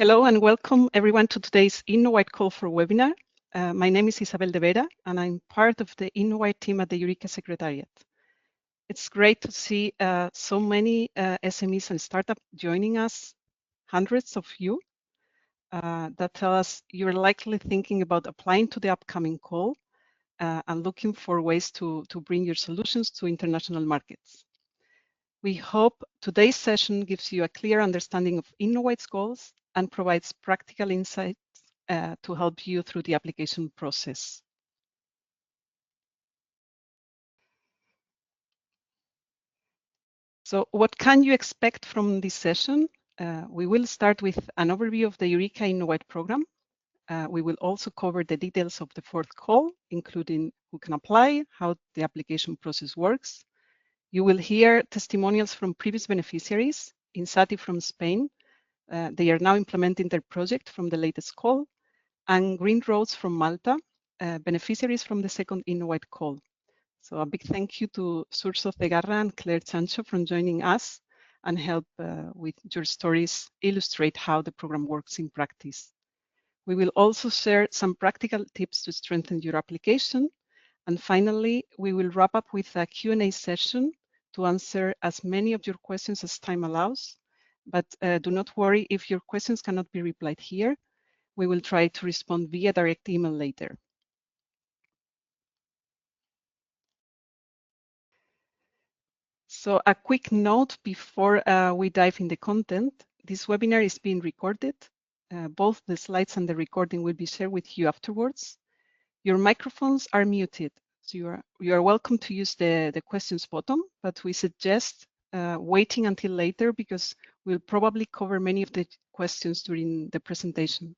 Hello and welcome everyone to today's Innowwide Call for webinar. My name is Isabel de Vera and I'm part of the Innowwide team at the Eureka Secretariat. It's great to see so many SMEs and startups joining us, hundreds of you, that tell us you're likely thinking about applying to the upcoming call and looking for ways to bring your solutions to international markets. We hope today's session gives you a clear understanding of Innowide's goals and provides practical insights to help you through the application process. So what can you expect from this session? We will start with an overview of the Eureka Innowide program. We will also cover the details of the fourth call, including who can apply, how the application process works. You will hear testimonials from previous beneficiaries, Insati from Spain. They are now implementing their project from the latest call, and Green Roads from Malta, beneficiaries from the second Innowide call. So a big thank you to Surso Zegarra and Claire Chancho for joining us and help with your stories illustrate how the program works in practice. We will also share some practical tips to strengthen your application. And finally, we will wrap up with a Q&A session to answer as many of your questions as time allows. But do not worry if your questions cannot be replied here. We will try to respond via direct email later. So a quick note before we dive in the content. This webinar is being recorded. Both the slides and the recording will be shared with you afterwards. Your microphones are muted, so you are welcome to use the questions button, but we suggest waiting until later because we'll probably cover many of the questions during the presentation.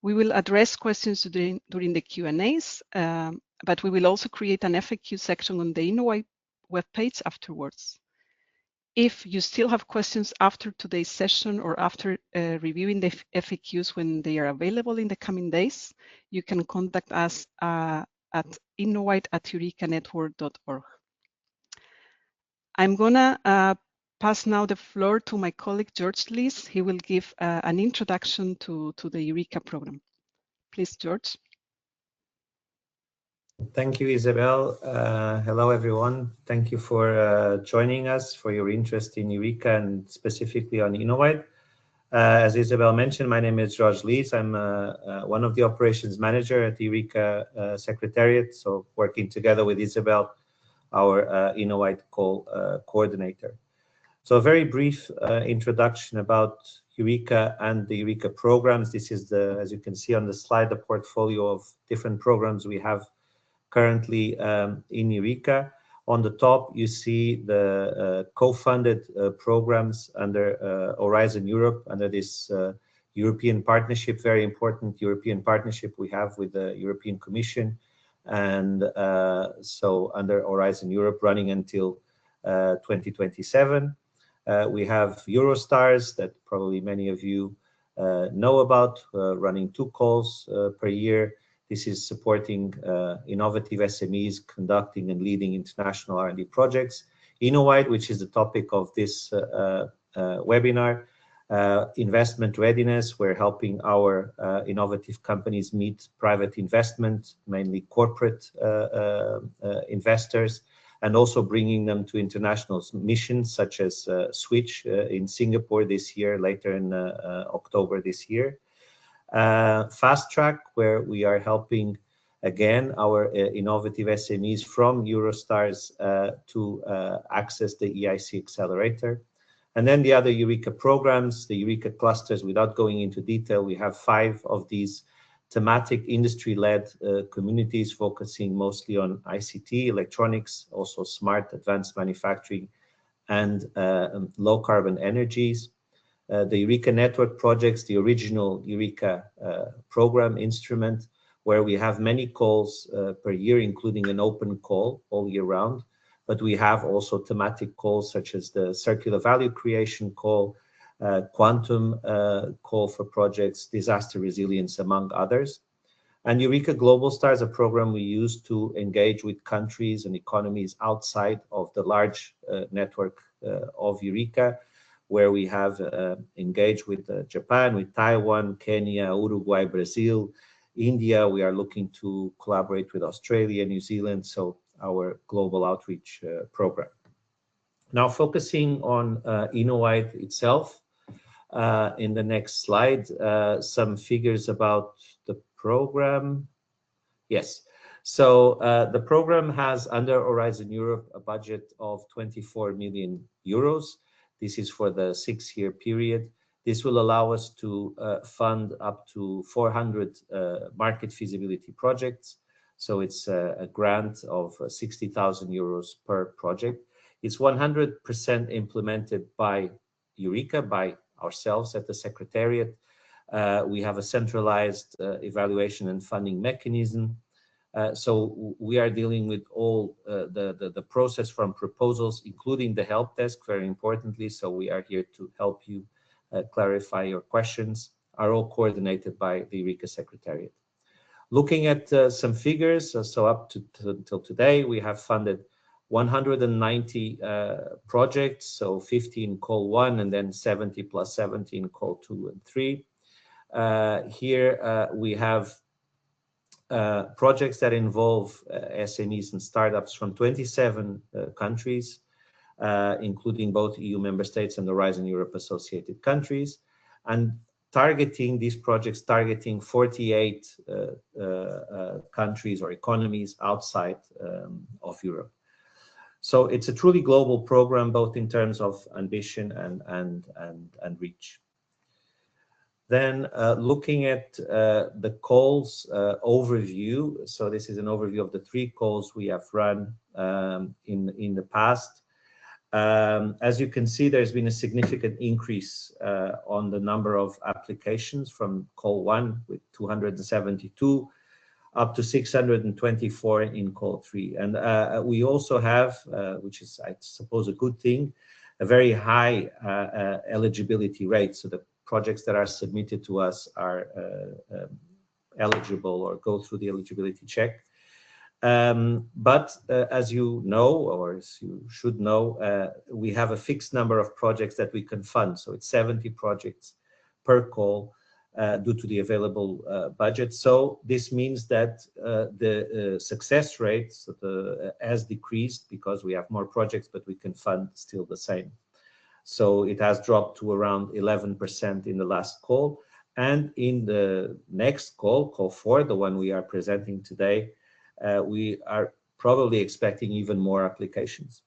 We will address questions during the Q&As, but we will also create an FAQ section on the Innowide webpage afterwards. If you still have questions after today's session or after reviewing the FAQs when they are available in the coming days, you can contact us at innowide@eurekanetwork.org. I'm gonna pass now the floor to my colleague, George Lees. He will give an introduction to the Eureka program. Please, George. Thank you, Isabel. Hello, everyone. Thank you for joining us, for your interest in Eureka and specifically on Innowide. As Isabel mentioned, my name is George Lees. I'm one of the operations manager at the Eureka Secretariat, so working together with Isabel, our Innowide Call coordinator. So a very brief introduction about Eureka and the Eureka programs. This is as you can see on the slide, the portfolio of different programs we have currently in Eureka. On the top, you see the co-funded programs under Horizon Europe, under this European partnership, very important European partnership we have with the European Commission. And so under Horizon Europe running until 2027. We have Eurostars that probably many of you know about, running 2 calls per year. This is supporting innovative SMEs conducting and leading international R&D projects. Innowide, which is the topic of this webinar, investment readiness. We're helping our innovative companies meet private investment, mainly corporate investors, and also bringing them to international missions such as Switch in Singapore this year, later in October this year. Fast Track, where we are helping again our innovative SMEs from Eurostars to access the EIC Accelerator. And then the other Eureka programs, the Eureka clusters. Without going into detail, we have 5 of these thematic industry-led communities focusing mostly on ICT, electronics, also smart advanced manufacturing and low carbon energies. The Eureka Network projects, the original Eureka program instrument, where we have many calls per year, including an open call all year round. But we have also thematic calls such as the Circular Value Creation call, Quantum call for projects, disaster resilience, among others. And Eureka Global Stars, a program we use to engage with countries and economies outside of the large network of Eureka, where we have engaged with Japan, with Taiwan, Kenya, Uruguay, Brazil, India. We are looking to collaborate with Australia, New Zealand, so our global outreach program. Now focusing on Innowwide itself, in the next slide, some figures about the program. Yes, so the program has under Horizon Europe a budget of 24 million euros. This is for the 6-year period. This will allow us to fund up to 400 market feasibility projects. So it's a grant of 60,000 euros per project. It's 100% implemented by Eureka, by ourselves at the Secretariat. We have a centralized evaluation and funding mechanism. So we are dealing with all the process from proposals, including the help desk, very importantly. So we are here to help you clarify your questions, are all coordinated by the Eureka Secretariat. Looking at some figures, so up to till today, we have funded 190 projects, so 15 call 1 and then 70 plus 17 call 2 and 3. Here we have projects that involve SMEs and startups from 27 countries, including both EU member states and the Horizon Europe associated countries, and targeting these projects, targeting 48 countries or economies outside of Europe. So it's a truly global program, both in terms of ambition and reach. Then looking at the calls overview. So this is an overview of the 3 calls we have run in the past. As you can see, there's been a significant increase on the number of applications from call 1 with 272 up to 624 in call 3. And we also have, which is, I suppose, a good thing, a very high eligibility rate. So the projects that are submitted to us are eligible or go through the eligibility check. But as you know, or as you should know, we have a fixed number of projects that we can fund. So it's 70 projects per call due to the available budget. So this means that the success rate has decreased because we have more projects, but we can fund still the same. So it has dropped to around 11% in the last call. And in the next call, call 4, the one we are presenting today, we are probably expecting even more applications.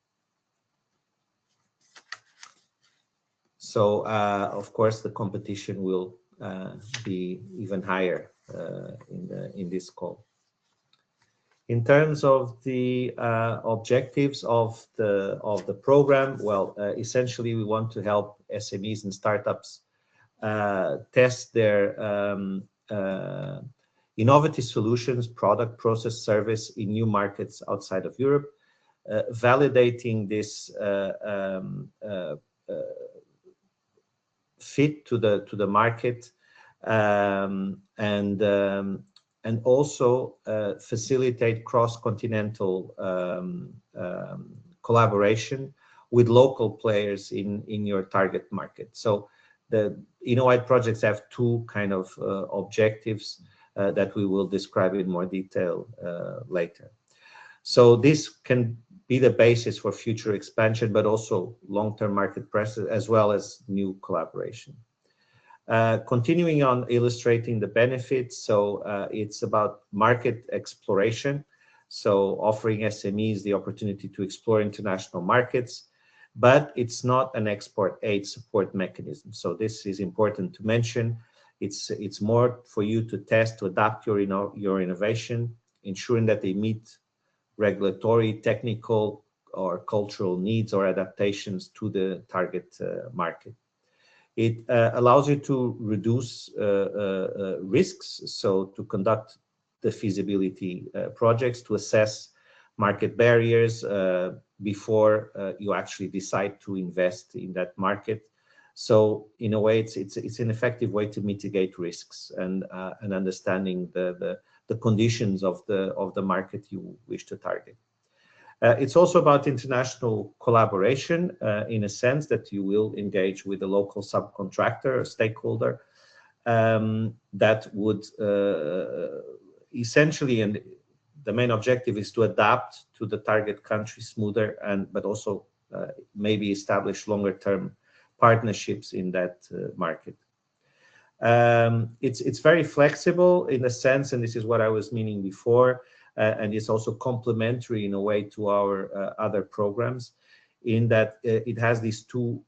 So, of course, the competition will be even higher in this call. In terms of the objectives of the program, well, essentially we want to help SMEs and startups test their innovative solutions, product, process, service in new markets outside of Europe, validating this fit to the market, and also facilitate cross-continental collaboration with local players in your target market. So the Innowwide projects have 2 kind of objectives that we will describe in more detail later. So this can be the basis for future expansion, but also long-term market presence as well as new collaboration. Continuing on illustrating the benefits, so it's about market exploration, so offering SMEs the opportunity to explore international markets, but it's not an export aid support mechanism. So this is important to mention. It's more for you to test, to adapt your innovation, ensuring that they meet regulatory, technical, or cultural needs or adaptations to the target market. It allows you to reduce risks, so to conduct the feasibility projects, to assess market barriers before you actually decide to invest in that market. So in a way, it's an effective way to mitigate risks and understanding the conditions of the market you wish to target. It's also about international collaboration in a sense that you will engage with a local subcontractor or stakeholder that would essentially, and the main objective is to adapt to the target country smoother, but also maybe establish longer term partnerships in that market. It's very flexible in a sense, and this is what I was meaning before, and it's also complementary in a way to our other programs, in that it has these two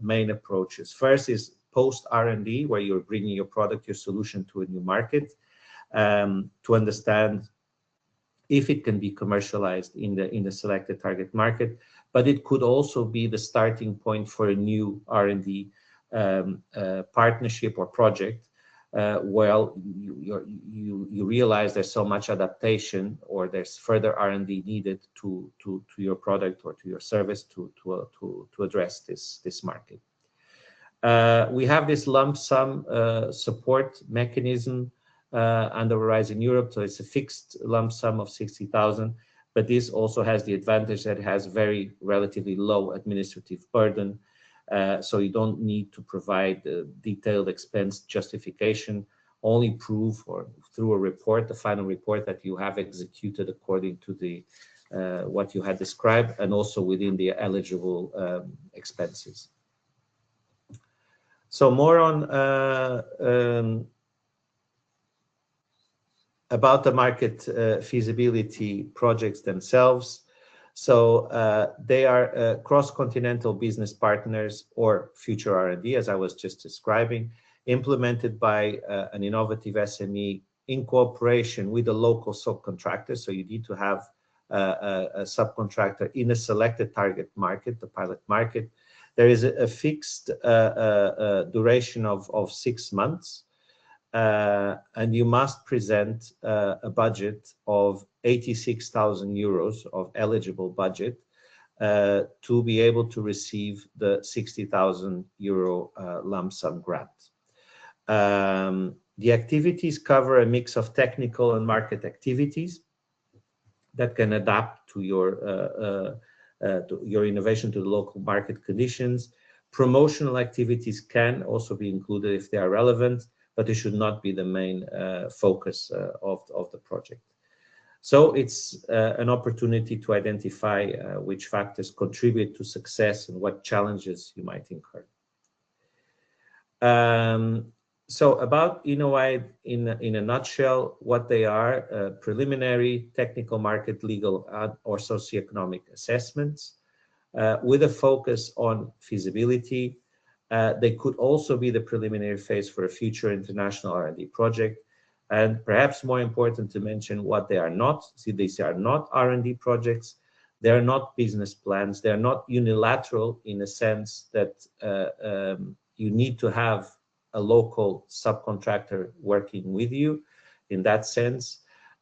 main approaches. First is post R&D, where you're bringing your product, your solution to a new market, to understand if it can be commercialized in the selected target market, but it could also be the starting point for a new R&D partnership or project. Well, you realize there's so much adaptation, or there's further R&D needed to your product or to your service to address this market. We have this lump sum support mechanism under Horizon Europe, so it's a fixed lump sum of 60,000, but this also has the advantage that it has very relatively low administrative burden, so you don't need to provide detailed expense justification, only prove or through a report, the final report, that you have executed according to the what you had described, and also within the eligible expenses. So more on about the market feasibility projects themselves. So they are cross-continental business partners or future R&D, as I was just describing, implemented by an innovative SME in cooperation with a local subcontractor. So you need to have a subcontractor in a selected target market, the pilot market. There is a fixed duration of 6 months. And you must present a budget of 86,000 euros of eligible budget to be able to receive the 60,000 euro lump sum grant. The activities cover a mix of technical and market activities that can adapt to your innovation to the local market conditions. Promotional activities can also be included if they are relevant, but it should not be the main focus of the project. So it's an opportunity to identify which factors contribute to success and what challenges you might incur. So about Innowwide in a nutshell, what they are: preliminary technical, market, legal, or socioeconomic assessments with a focus on feasibility. They could also be the preliminary phase for a future international R&D project. And perhaps more important to mention what they are not. See, these are not R&D projects. They are not business plans. They are not unilateral in a sense that you need to have a local subcontractor working with you in that sense.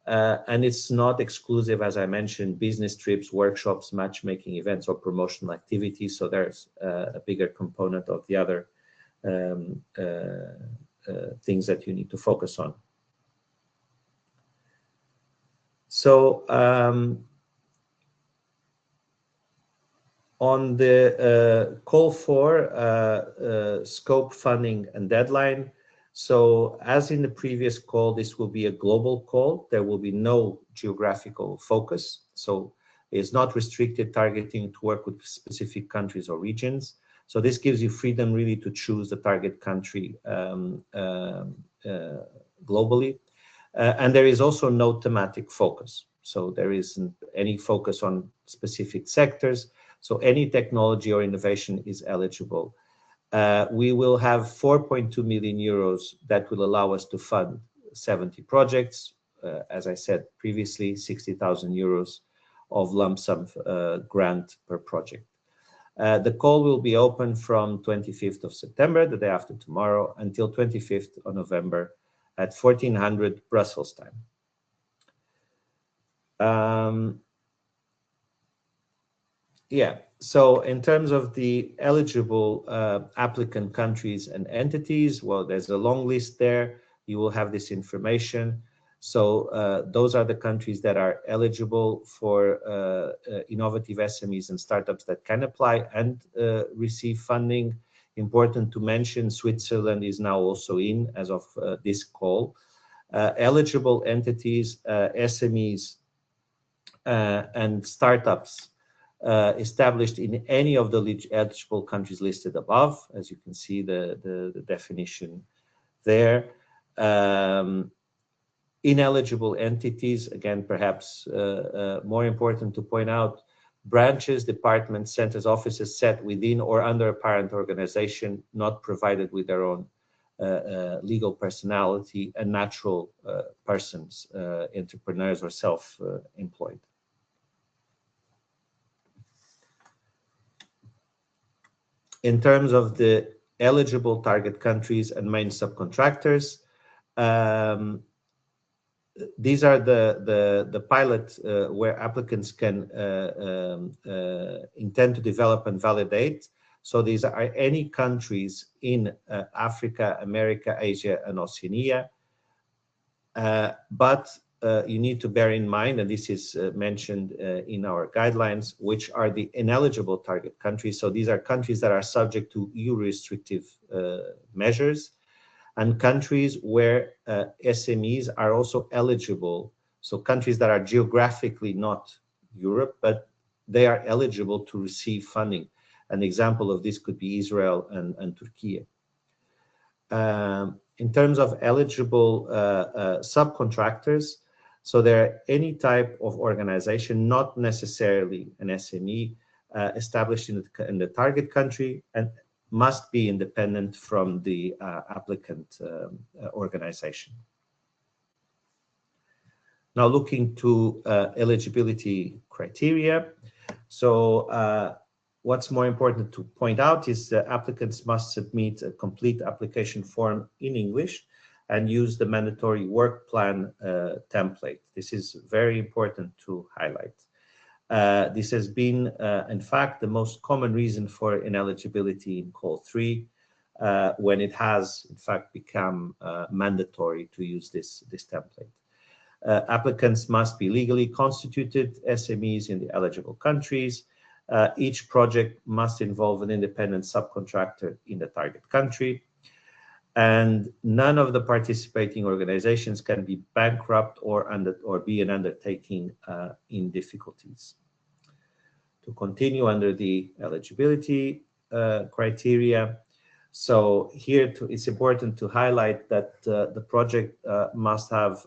And it's not exclusive, as I mentioned, business trips, workshops, matchmaking events, or promotional activities. So there's a bigger component of the other things that you need to focus on. So on the call for scope, funding, and deadline. So as in the previous call, this will be a global call. There will be no geographical focus. So it's not restricted targeting to work with specific countries or regions. So this gives you freedom really to choose the target country globally. And there is also no thematic focus. So there isn't any focus on specific sectors. So any technology or innovation is eligible. We will have 4.2 million euros that will allow us to fund 70 projects. As I said previously, 60,000 euros of lump sum grant per project. The call will be open from 25th of September, the day after tomorrow, until 25th of November at 1400 Brussels time. Yeah, so in terms of the eligible applicant countries and entities, well, there's a long list there. You will have this information. So those are the countries that are eligible for innovative SMEs and startups that can apply and receive funding. Important to mention, Switzerland is now also in as of this call. Eligible entities, SMEs, and startups established in any of the eligible countries listed above, as you can see the definition there. Ineligible entities, again, perhaps more important to point out, branches, departments, centers, offices set within or under a parent organization not provided with their own legal personality, and natural persons, entrepreneurs or self-employed. In terms of the eligible target countries and main subcontractors, these are the pilot where applicants can intend to develop and validate. So these are any countries in Africa, America, Asia, and Oceania. But you need to bear in mind, and this is mentioned in our guidelines, which are the ineligible target countries. So these are countries that are subject to EU restrictive measures, and countries where SMEs are also eligible. So countries that are geographically not Europe, but they are eligible to receive funding. An example of this could be Israel and Turkey. In terms of eligible subcontractors, so they're any type of organization, not necessarily an SME, established in the target country, and must be independent from the applicant organization. Now looking to eligibility criteria. So what's more important to point out is that applicants must submit a complete application form in English and use the mandatory work plan template. This is very important to highlight. This has been, in fact, the most common reason for ineligibility in Call 3, when it has, in fact, become mandatory to use this template. Applicants must be legally constituted SMEs in the eligible countries. Each project must involve an independent subcontractor in the target country. And none of the participating organizations can be bankrupt or be an undertaking in difficulties. To continue under the eligibility criteria, so here it's important to highlight that the project must have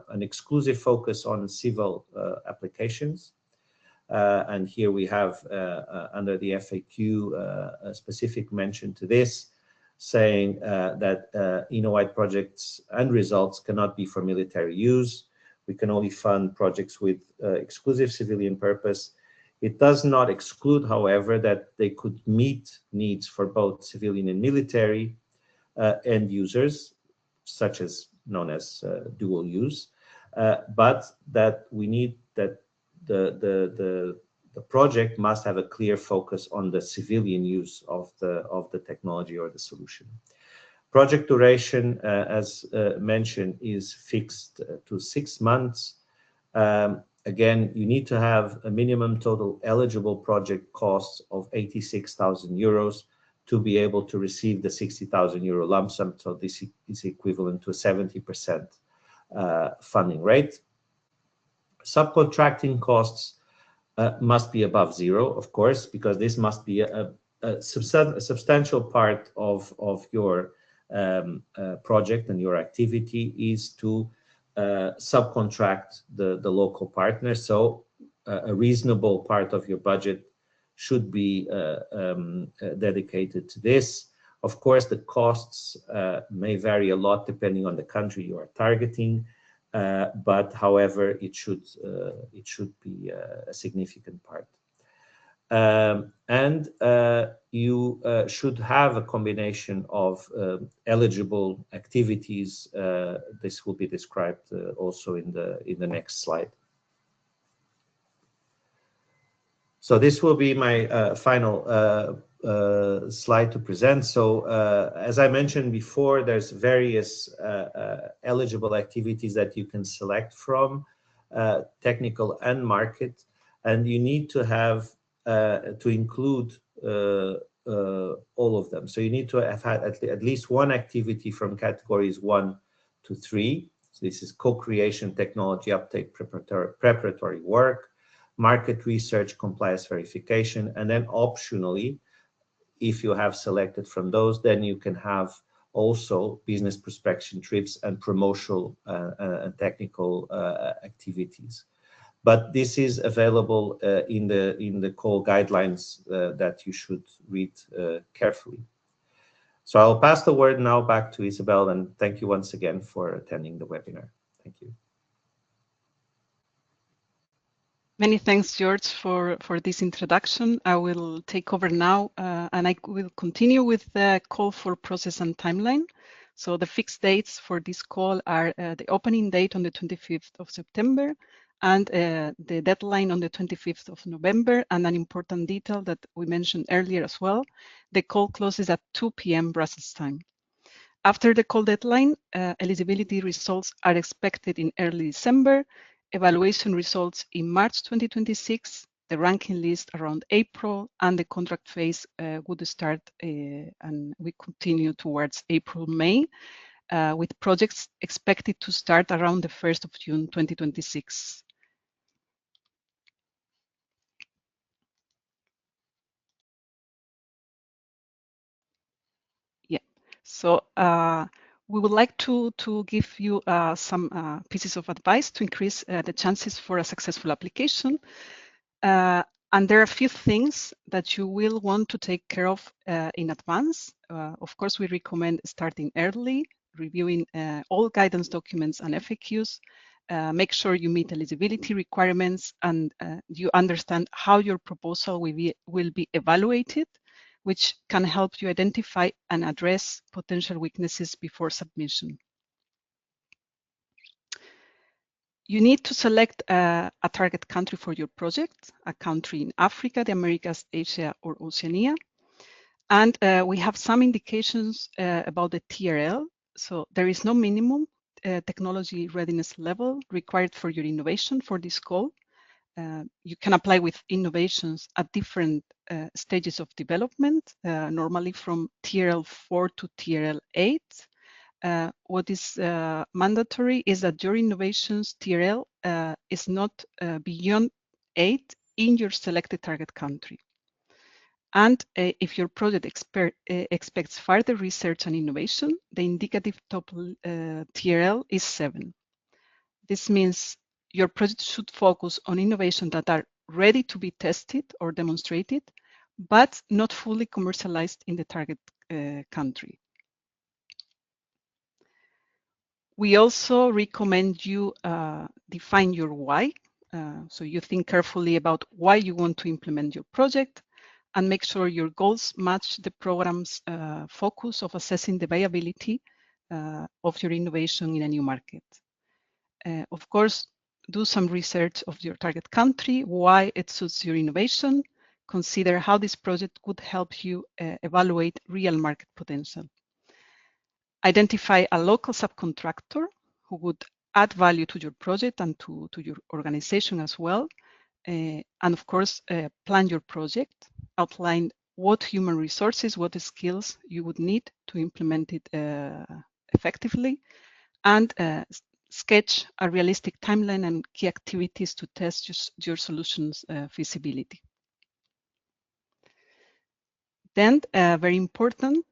an exclusive focus on civil applications. And here we have under the FAQ a specific mention to this, saying that Innowwide projects and results cannot be for military use. We can only fund projects with exclusive civilian purpose. It does not exclude, however, that they could meet needs for both civilian and military end users, such as known as dual use, but that we need that the project must have a clear focus on the civilian use of the technology or the solution. Project duration, as mentioned, is fixed to 6 months. Again, you need to have a minimum total eligible project cost of 86,000 euros to be able to receive the 60,000 euro lump sum. So this is equivalent to a 70% funding rate. Subcontracting costs must be above zero, of course, because this must be a substantial part of your project, and your activity is to subcontract the local partner. So a reasonable part of your budget should be dedicated to this. Of course, the costs may vary a lot depending on the country you are targeting, but however, it should be a significant part. And you should have a combination of eligible activities. This will be described also in the next slide. So this will be my final slide to present. So as I mentioned before, there's various eligible activities that you can select from, technical and market, and you need to have to include all of them. So you need to have had at least one activity from categories 1 to 3. So this is co-creation, technology uptake, preparatory work, market research, compliance verification, and then optionally, if you have selected from those, then you can have also business prospection trips and promotional and technical activities. But this is available in the call guidelines that you should read carefully. So I'll pass the word now back to Isabel, and thank you once again for attending the webinar. Thank you. Many thanks, George, for this introduction. I will take over now, and I will continue with the call for process and timeline. So the fixed dates for this call are the opening date on the 25th of September and the deadline on the 25th of November. And an important detail that we mentioned earlier as well, the call closes at 2 p.m. Brussels time. After the call deadline, eligibility results are expected in early December, evaluation results in March 2026, the ranking list around April, and the contract phase would start and we continue towards April, May, with projects expected to start around the 1st of June 2026. Yeah, so we would like to give you some pieces of advice to increase the chances for a successful application. And there are a few things that you will want to take care of in advance. Of course, we recommend starting early, reviewing all guidance documents and FAQs. Make sure you meet eligibility requirements and you understand how your proposal will be evaluated, which can help you identify and address potential weaknesses before submission. You need to select a target country for your project, a country in Africa, the Americas, Asia, or Oceania. And we have some indications about the TRL. So there is no minimum technology readiness level required for your innovation for this call. You can apply with innovations at different stages of development, normally from TRL 4 to TRL 8. What is mandatory is that your innovations TRL is not beyond 8 in your selected target country. And if your project expects further research and innovation, the indicative top TRL is 7. This means your project should focus on innovation that are ready to be tested or demonstrated, but not fully commercialized in the target country. We also recommend you define your why. So you think carefully about why you want to implement your project and make sure your goals match the program's focus of assessing the viability of your innovation in a new market. Of course, do some research of your target country, why it suits your innovation, consider how this project could help you evaluate real market potential. Identify a local subcontractor who would add value to your project and to your organization as well. And of course, plan your project, outline what human resources, what skills you would need to implement it effectively, and sketch a realistic timeline and key activities to test your solution's feasibility. Then, very important,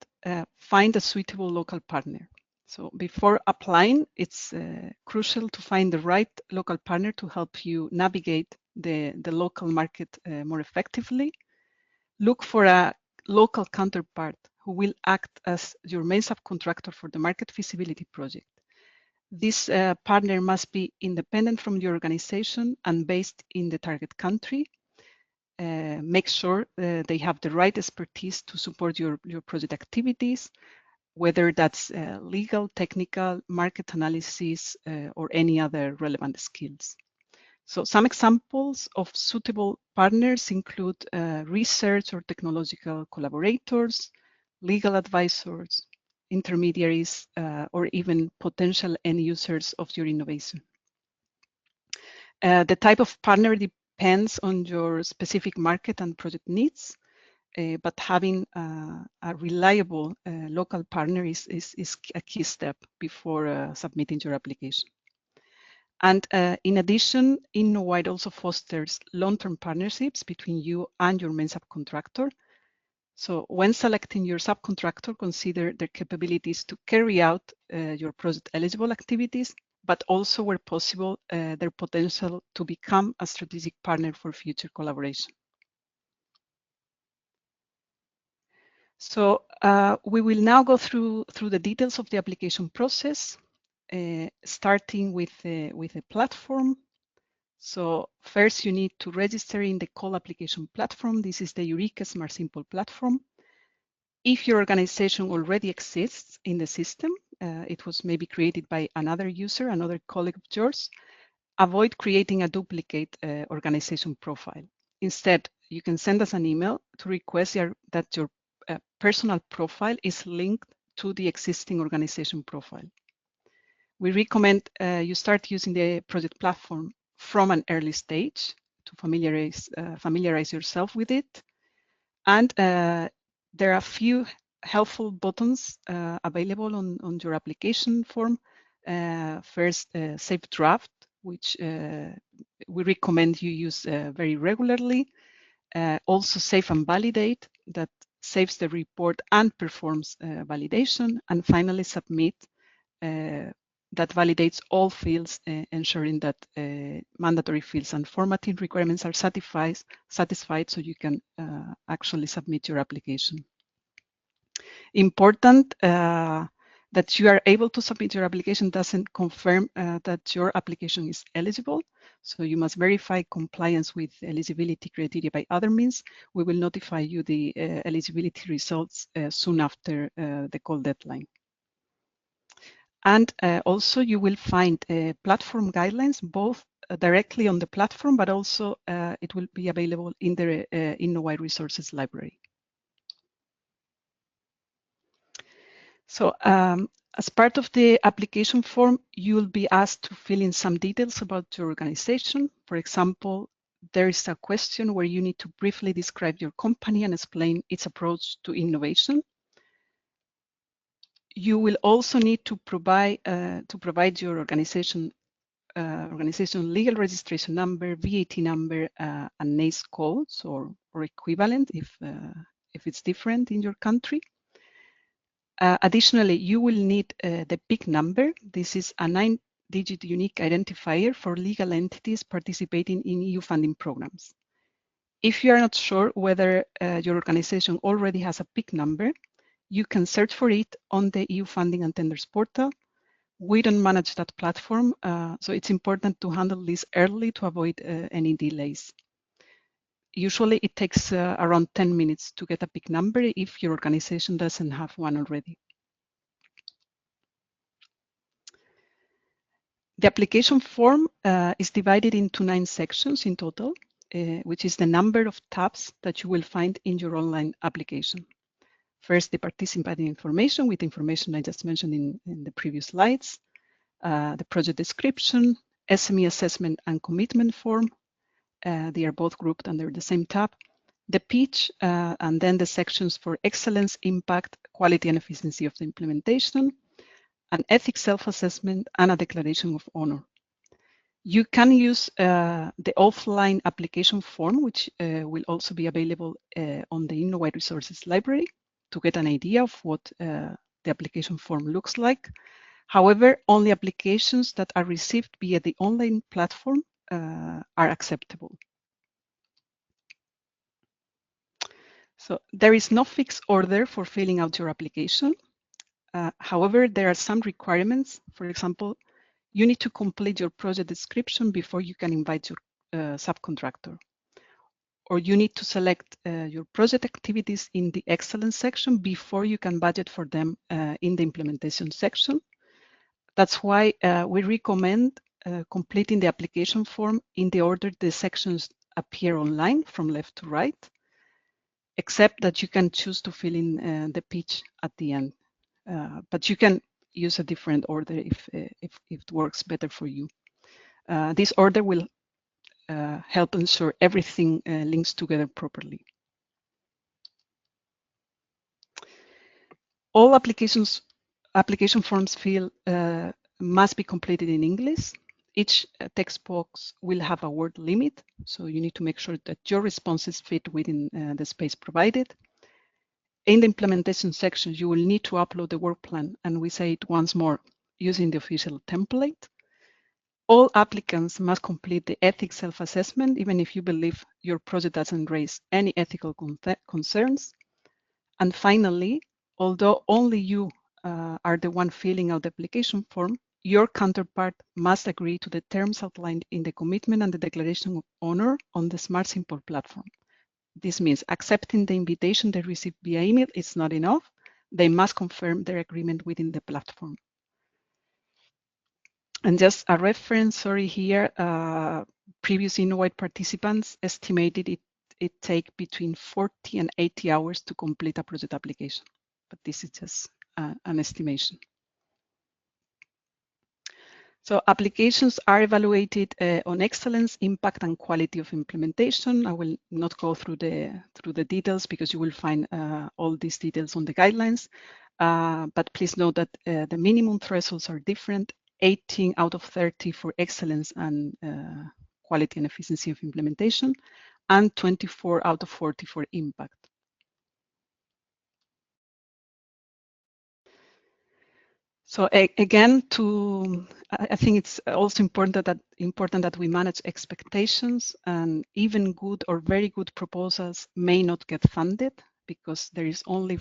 find a suitable local partner. So before applying, it's crucial to find the right local partner to help you navigate the local market more effectively. Look for a local counterpart who will act as your main subcontractor for the market feasibility project. This partner must be independent from your organization and based in the target country. Make sure they have the right expertise to support your project activities, whether that's legal, technical, market analysis, or any other relevant skills. So some examples of suitable partners include research or technological collaborators, legal advisors, intermediaries, or even potential end users of your innovation. The type of partner depends on your specific market and project needs, but having a reliable local partner is a key step before submitting your application. And in addition, Innowwide also fosters long-term partnerships between you and your main subcontractor. So when selecting your subcontractor, consider their capabilities to carry out your project eligible activities, but also where possible, their potential to become a strategic partner for future collaboration. So we will now go through the details of the application process, starting with a platform. So first you need to register in the Call application platform. This is the Eureka Smart Simple platform. If your organization already exists in the system, it was maybe created by another user, another colleague of yours, avoid creating a duplicate organization profile. Instead, you can send us an email to request that your personal profile is linked to the existing organization profile. We recommend you start using the project platform from an early stage to familiarize yourself with it. And there are a few helpful buttons available on your application form. First, Save Draft, which we recommend you use very regularly. Also, Save and Validate, that saves the report and performs validation. And finally, Submit, that validates all fields, ensuring that mandatory fields and formatting requirements are satisfied so you can actually submit your application. Important that you are able to submit your application doesn't confirm that your application is eligible. So you must verify compliance with eligibility criteria by other means. We will notify you the eligibility results soon after the call deadline. And also you will find platform guidelines, both directly on the platform, but also it will be available in the Innowwide resources library. So as part of the application form, you will be asked to fill in some details about your organization. For example, there is a question where you need to briefly describe your company and explain its approach to innovation. You will also need to provide your organization legal registration number, VAT number, and NACE codes or equivalent if it's different in your country. Additionally, you will need the PIC number. This is a 9-digit unique identifier for legal entities participating in EU funding programs. If you are not sure whether your organization already has a PIC number, you can search for it on the EU funding and tenders portal. We don't manage that platform, so it's important to handle this early to avoid any delays. Usually it takes around 10 minutes to get a PIC number if your organization doesn't have one already. The application form is divided into 9 sections in total, which is the number of tabs that you will find in your online application. First, the participant information with information I just mentioned in the previous slides, the project description, SME assessment and commitment form. They are both grouped under the same tab. The pitch, and then the sections for excellence, impact, quality and efficiency of the implementation, an ethics self-assessment, and a declaration of honor. You can use the offline application form, which will also be available on the Innowwide resources library to get an idea of what the application form looks like. However, only applications that are received via the online platform are acceptable. So there is no fixed order for filling out your application. However, there are some requirements. For example, you need to complete your project description before you can invite your subcontractor. Or you need to select your project activities in the excellence section before you can budget for them in the implementation section. That's why we recommend completing the application form in the order the sections appear online from left to right, except that you can choose to fill in the pitch at the end. But you can use a different order if it works better for you. This order will help ensure everything links together properly. All application forms must be completed in English. Each text box will have a word limit, so you need to make sure that your responses fit within the space provided. In the implementation section, you will need to upload the work plan, and we say it once more, using the official template. All applicants must complete the ethics self-assessment, even if you believe your project doesn't raise any ethical concerns. And finally, although only you are the one filling out the application form, your counterpart must agree to the terms outlined in the commitment and the declaration of honor on the Smart Simple platform. This means accepting the invitation they receive via email is not enough. They must confirm their agreement within the platform. And just a reference, sorry, here, previous Innowide participants estimated it take between 40 and 80 hours to complete a project application, but this is just an estimation. So applications are evaluated on excellence, impact, and quality of implementation. I will not go through the details because you will find all these details on the guidelines. But please note that the minimum thresholds are different: 18 out of 30 for excellence and quality and efficiency of implementation, and 24 out of 40 for impact. So again, I think it's also important that we manage expectations, and even good or very good proposals may not get funded because there is only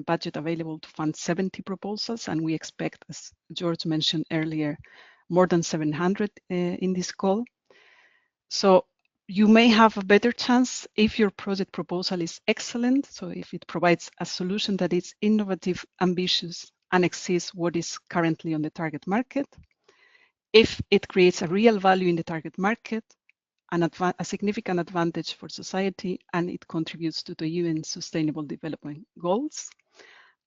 budget available to fund 70 proposals, and we expect, as George mentioned earlier, more than 700 in this call. So you may have a better chance if your project proposal is excellent. So if it provides a solution that is innovative, ambitious, and exceeds what is currently on the target market. If it creates a real value in the target market, a significant advantage for society, and it contributes to the UN Sustainable Development Goals.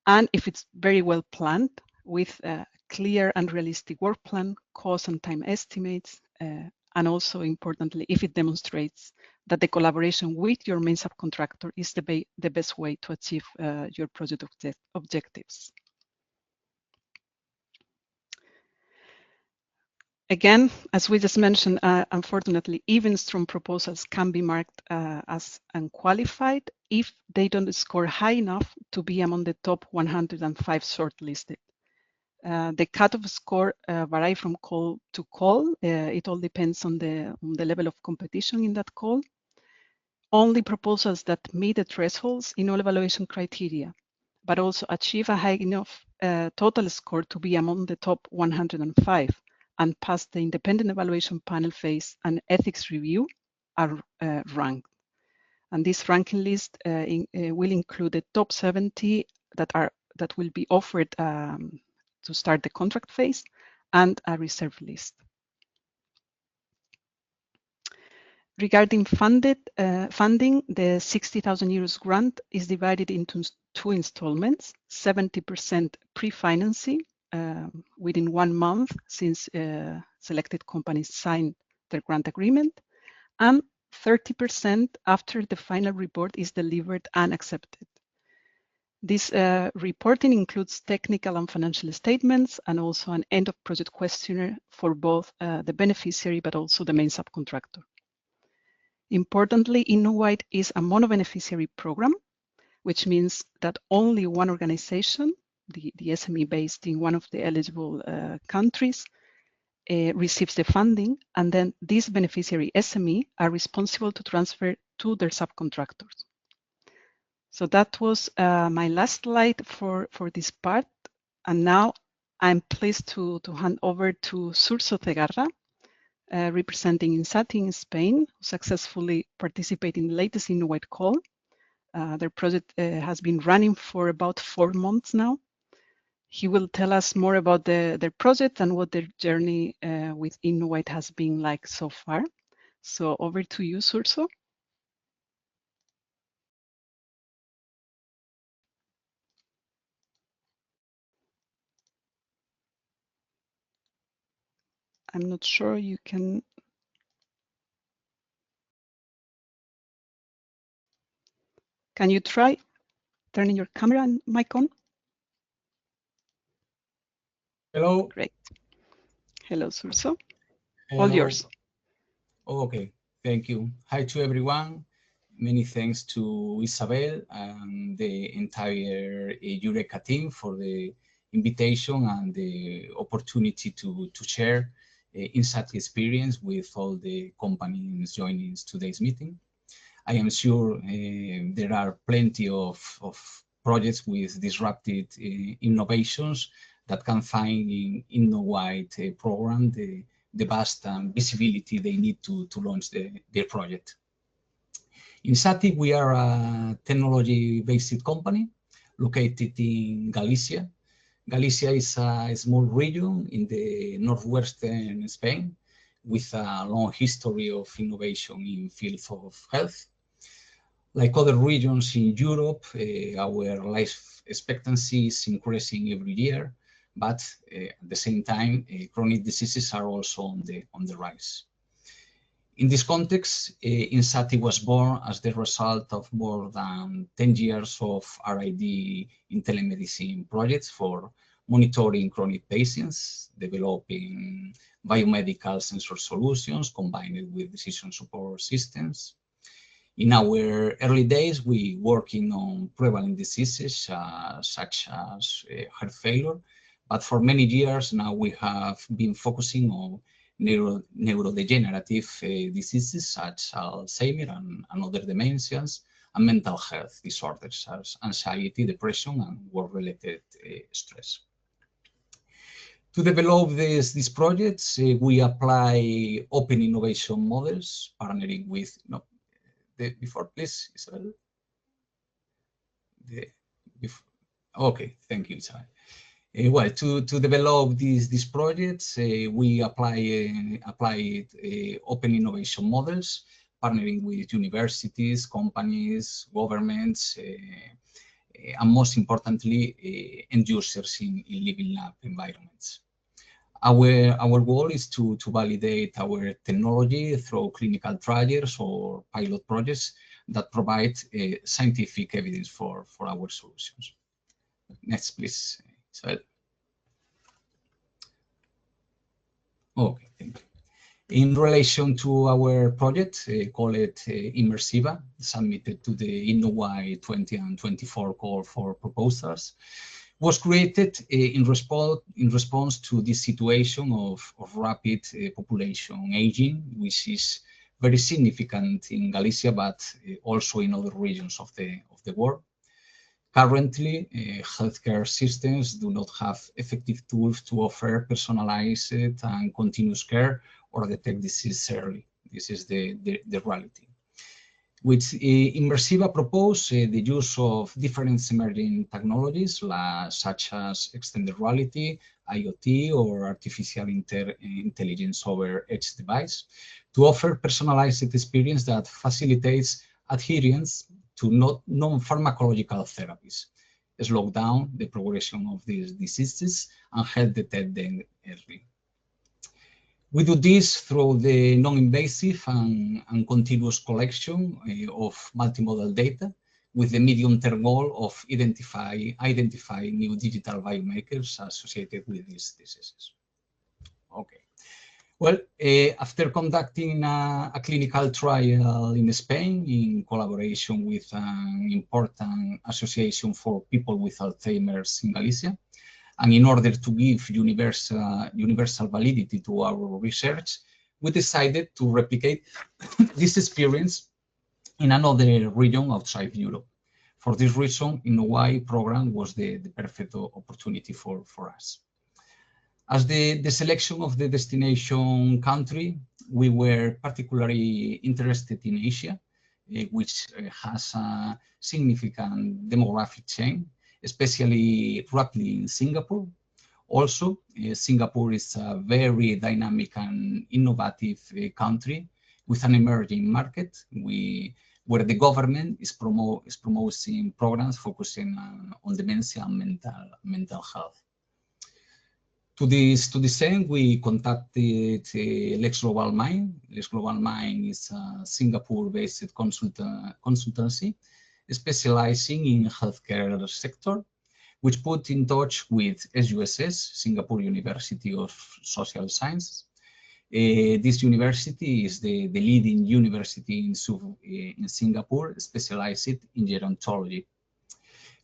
And if it's very well planned with a clear and realistic work plan, cost and time estimates, and also importantly, if it demonstrates that the collaboration with your main subcontractor is the best way to achieve your project objectives. Again, as we just mentioned, unfortunately, even strong proposals can be marked as unqualified if they don't score high enough to be among the top 105 shortlisted. The cutoff score vary from call to call. It all depends on the level of competition in that call. Only proposals that meet the thresholds in all evaluation criteria, but also achieve a high enough total score to be among the top 105 and pass the independent evaluation panel phase and ethics review are ranked. And this ranking list will include the top 70 that will be offered to start the contract phase and a reserve list. Regarding funding, the 60,000 euros grant is divided into 2 installments: 70% pre-financing within 1 month since selected companies sign their grant agreement, and 30% after the final report is delivered and accepted. This reporting includes technical and financial statements and also an end of project questionnaire for both the beneficiary but also the main subcontractor. Importantly, Innowide is a mono-beneficiary program, which means that only one organization, the SME based in one of the eligible countries, receives the funding, and then these beneficiary SME are responsible to transfer to their subcontractors. So that was my last slide for this part. And now I'm pleased to hand over to Surso Cegarra, representing INSATI in Spain, who successfully participated in the latest Innowwide Call. Their project has been running for about 4 months now. He will tell us more about their project and what their journey with Innowide has been like so far. So over to you, Surso. I'm not sure you can. Can you try turning your camera and mic on? Hello. Great. Hello, Surso. Hello. All yours. Okay, thank you. Hi to everyone. Many thanks to Isabel and the entire Eureka team for the invitation and the opportunity to share insight experience with all the companies joining today's meeting. I am sure there are plenty of projects with disruptive innovations that can find in Innowide program the vast visibility they need to launch their project. In SATIC, we are a technology-based company located in Galicia. Galicia is a small region in the northwestern Spain with a long history of innovation in field of health. Like other regions in Europe, our life expectancy is increasing every year, but at the same time, chronic diseases are also on the rise. In this context, INSATI was born as the result of more than 10 years of R&D in telemedicine projects for monitoring chronic patients, developing biomedical sensor solutions combined with decision support systems. In our early days, we working on prevalent diseases such as heart failure, but for many years now we have been focusing on neurodegenerative diseases such as Alzheimer and other dementias, and mental health disorders as anxiety, depression, and work-related stress. To develop these projects, we apply open innovation models, partnering with before, please, Isabel. Okay, thank you, Isabel. Well, to develop these projects, we apply open innovation models, partnering with universities, companies, governments, and most importantly, end users in living lab environments. Our goal is to validate our technology through clinical trials or pilot projects that provide scientific evidence for our solutions. Next, please, Isabel. Okay, thank you. In relation to our project, call it Immersiva, submitted to the Innowwide 20 and 24 call for proposals, was created in response to this situation of rapid population aging, which is very significant in Galicia, but also in other regions of the world. Currently, healthcare systems do not have effective tools to offer personalized and continuous care or detect disease early. This is the reality. With Immersiva propose the use of different emerging technologies such as extended reality, IoT, or artificial intelligence over edge device to offer personalized experience that facilitates adherence to non-pharmacological therapies, slow down the progression of these diseases, and help detect them early. We do this through the non-invasive and continuous collection of multimodal data with the medium-term goal of identifying new digital biomarkers associated with these diseases. Okay. Well, after conducting a clinical trial in Spain in collaboration with an important association for people with Alzheimer's in Galicia, and in order to give universal validity to our research, we decided to replicate this experience in another region outside Europe. For this reason, Innowwide program was the perfect opportunity for us. As the selection of the destination country, we were particularly interested in Asia, which has a significant demographic change, especially rapidly in Singapore. Also, Singapore is a very dynamic and innovative country with an emerging market where the government is promoting programs focusing on dementia and mental health. To this end, we contacted Lex Global Mind. Lex Global Mind is a Singapore-based consultancy specializing in healthcare sector, which put in touch with SUSS, Singapore University of Social Sciences. This university is the leading university in Singapore, specialized in gerontology,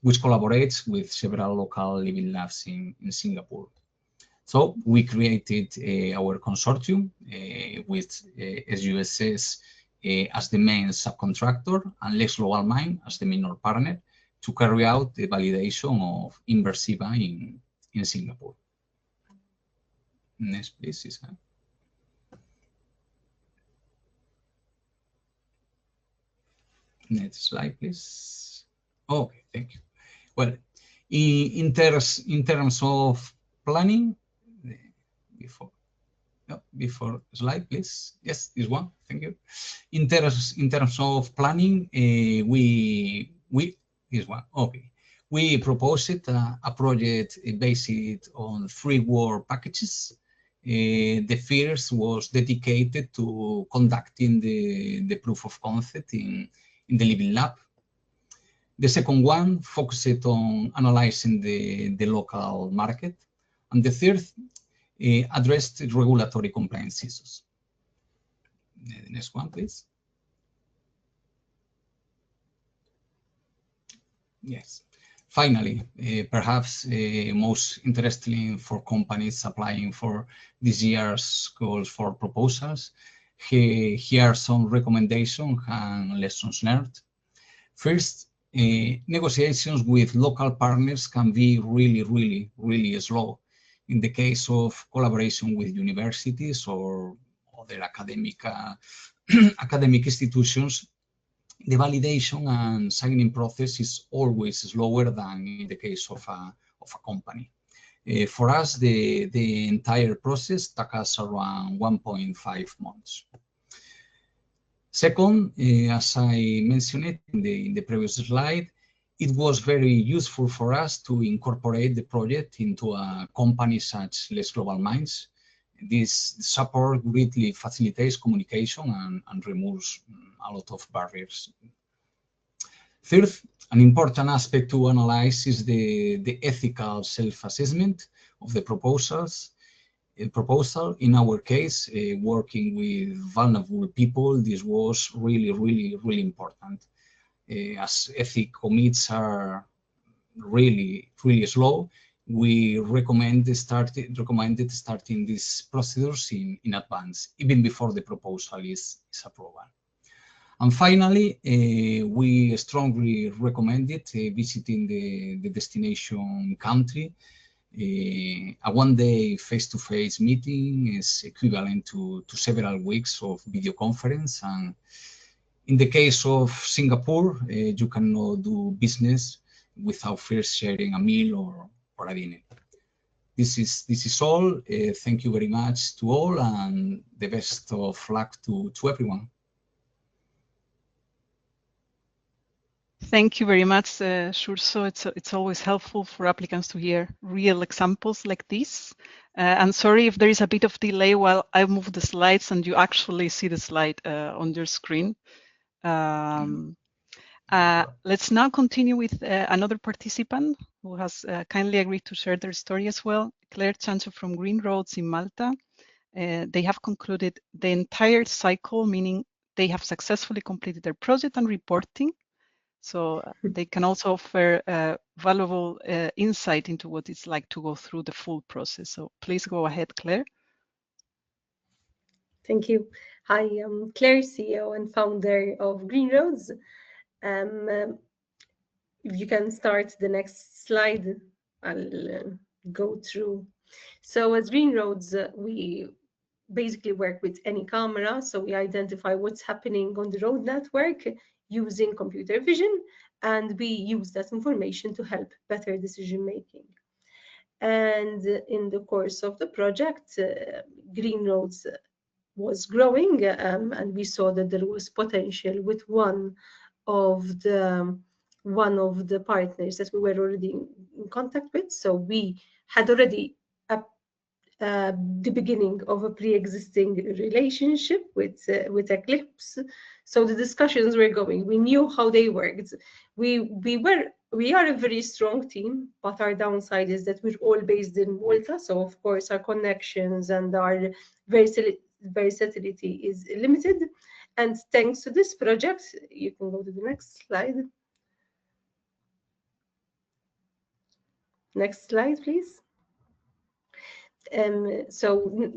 which collaborates with several local living labs in Singapore. So we created our consortium with SUSS as the main subcontractor and Lex Global Mind as the minor partner to carry out the validation of Immersiva in Singapore. Next, please, Isabel. Next slide, please. Okay, thank you. Well, in terms of planning, before slide, please. Yes, this one. Thank you. In terms of planning, this one. Okay. We proposed a project based on 3 work packages. The first was dedicated to conducting the proof of concept in the living lab. The second one focused on analyzing the local market. And the third addressed regulatory compliance issues. The next one, please. Yes. Finally, perhaps most interesting for companies applying for this year's calls for proposals, here are some recommendations and lessons learned. First, negotiations with local partners can be really slow. In the case of collaboration with universities or other academic institutions, the validation and signing process is always slower than in the case of a company. For us, the entire process took us around 1.5 months. Second, as I mentioned in the previous slide, it was very useful for us to incorporate the project into a company such as Global Minds. This support greatly facilitates communication and removes a lot of barriers. Third, an important aspect to analyze is the ethical self-assessment of the proposal. In our case, working with vulnerable people, this was really important. As ethic commits are really slow, we recommended starting these procedures in advance, even before the proposal is approved. And finally, we strongly recommended visiting the destination country. A one-day face-to-face meeting is equivalent to several weeks of video conference. And in the case of Singapore, you cannot do business without first sharing a meal or a dinner. This is all. Thank you very much to all, and the best of luck to everyone. Thank you very much, Xurso. It's always helpful for applicants to hear real examples like this. And sorry if there is a bit of delay while I move the slides and you actually see the slide on your screen. Let's now continue with another participant who has kindly agreed to share their story as well. Claire Chancho from Green Roads in Malta. They have concluded the entire cycle, meaning they have successfully completed their project and reporting. So they can also offer valuable insight into what it's like to go through the full process. So please go ahead, Claire. Thank you. Hi, I'm Claire, CEO and founder of Green Roads. If you can start the next slide, I'll go through. So as Green Roads, we basically work with any camera. So we identify what's happening on the road network using computer vision, and we use that information to help better decision making. And in the course of the project, Green Roads was growing, and we saw that there was potential with one of the partners that we were already in contact with. So we had already the beginning of a pre-existing relationship with Eclipse. So the discussions were going. We knew how they worked. We are a very strong team, but our downside is that we're all based in Malta. So of course our connections and our versatility is limited. And thanks to this project, you can go to the next slide. Next slide, please. So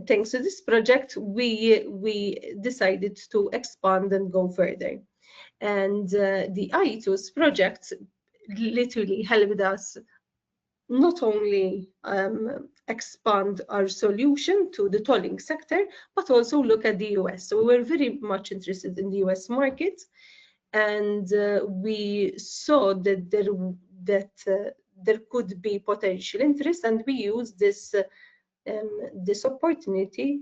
thanks to this project, we decided to expand and go further. And the ITOS project literally helped us not only expand our solution to the tolling sector, but also look at the US. So we were very much interested in the US market, and we saw that there could be potential interest, and we used this opportunity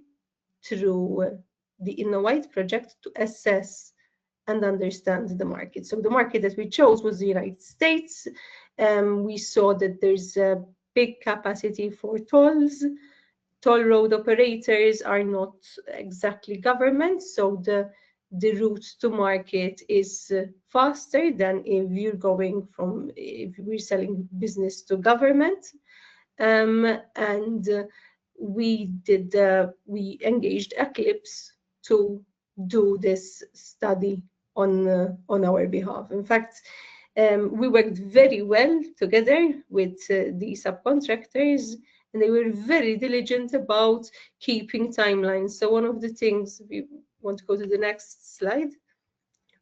through the Innowwide project to assess and understand the market. So the market that we chose was the United States. We saw that there's a big capacity for tolls. Toll road operators are not exactly government, so the route to market is faster than if we're selling business to government. And we engaged Eclipse to do this study on our behalf. In fact, we worked very well together with the subcontractors, and they were very diligent about keeping timelines. So one of the things, we want to go to the next slide.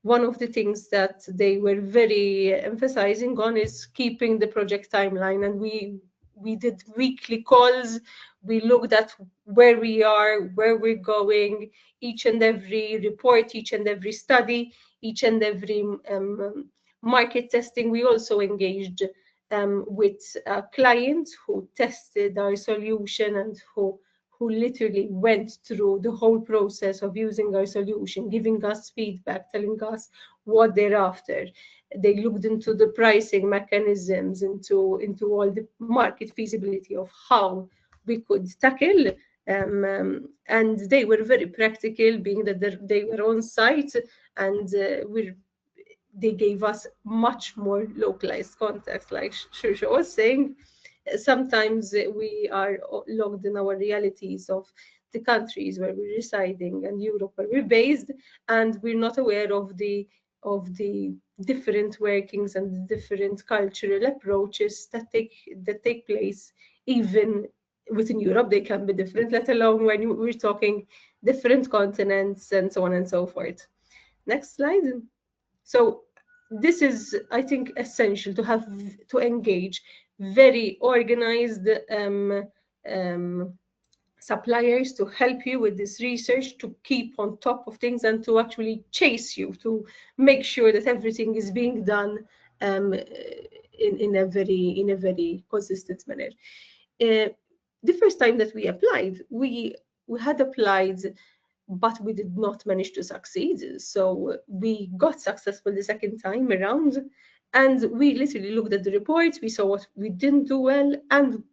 One of the things that they were very emphasizing on is keeping the project timeline, and we did weekly calls. We looked at where we are, where we're going, each and every report, each and every study, each and every market testing. We also engaged with a client who tested our solution and who literally went through the whole process of using our solution, giving us feedback, telling us what they're after. They looked into the pricing mechanisms, into all the market feasibility of how we could tackle, and they were very practical, being that they were on site, and they gave us much more localized context. Like Shusha was saying, sometimes we are locked in our realities of the countries where we're residing and Europe where we're based, and we're not aware of the different workings and different cultural approaches that take place even within Europe. They can be different, let alone when we're talking different continents and so on and so forth. Next slide. So this is, I think, essential to engage very organized suppliers to help you with this research, to keep on top of things, and to actually chase you to make sure that everything is being done in a very consistent manner. The first time that we applied, we had applied, but we did not manage to succeed. So we got successful the second time around, and we literally looked at the reports, we saw what we didn't do well, and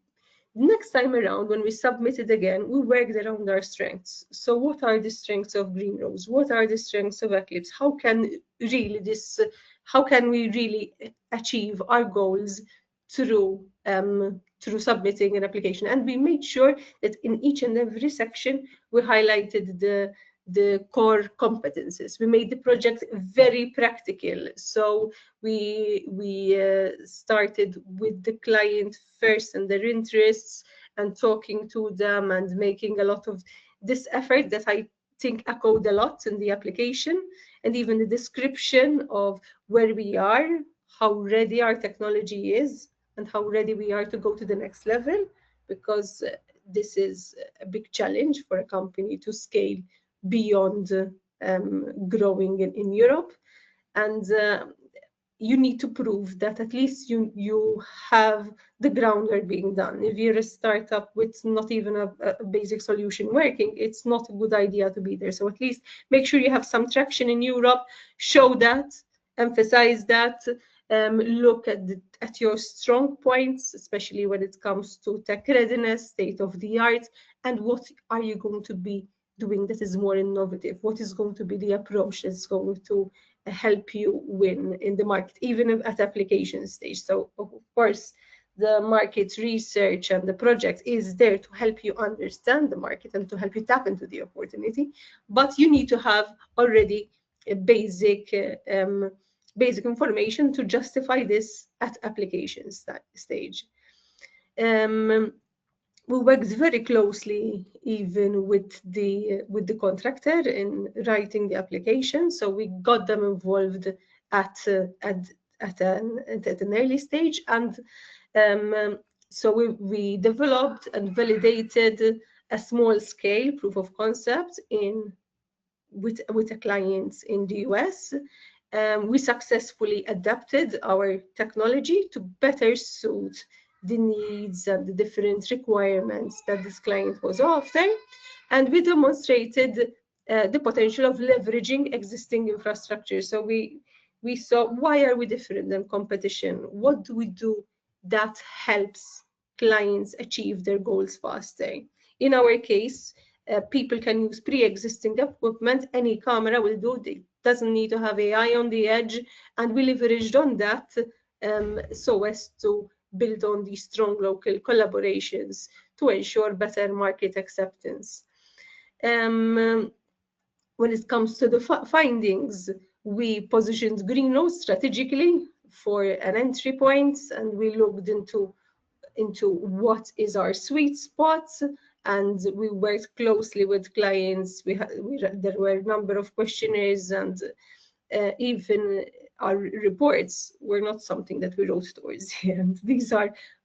next time around, when we submitted again, we worked around our strengths. So what are the strengths of Green Roads? What are the strengths of Eclipse? How can we really achieve our goals through submitting an application? And we made sure that in each and every section, we highlighted the core competences. We made the project very practical. So we started with the client first and their interests, and talking to them and making a lot of this effort that I think echoed a lot in the application, and even the description of where we are, how ready our technology is, and how ready we are to go to the next level, because this is a big challenge for a company to scale beyond growing in Europe. And you need to prove that at least you have the groundwork being done. If you're a startup with not even a basic solution working, it's not a good idea to be there. So at least make sure you have some traction in Europe, show that, emphasize that, look at your strong points, especially when it comes to tech readiness, state of the art, and what are you going to be doing that is more innovative? What is going to be the approach that's going to help you win in the market, even at application stage? So of course, the market research and the project is there to help you understand the market and to help you tap into the opportunity, but you need to have already a basic information to justify this at application stage. We worked very closely even with the contractor in writing the application, so we got them involved at an early stage, and so we developed and validated a small scale proof of concept with a client in the US. We successfully adapted our technology to better suit the needs and the different requirements that this client was after. And we demonstrated the potential of leveraging existing infrastructure. So we saw, why are we different than competition? What do we do that helps clients achieve their goals faster? In our case, people can use pre-existing equipment. Any camera will do. It doesn't need to have AI on the edge, and we leveraged on that so as to build on these strong local collaborations to ensure better market acceptance. When it comes to the findings, we positioned Green Road strategically for an entry point, and we looked into what is our sweet spot, and we worked closely with clients. There were a number of questionnaires, and even our reports were not something that we wrote towards the end. These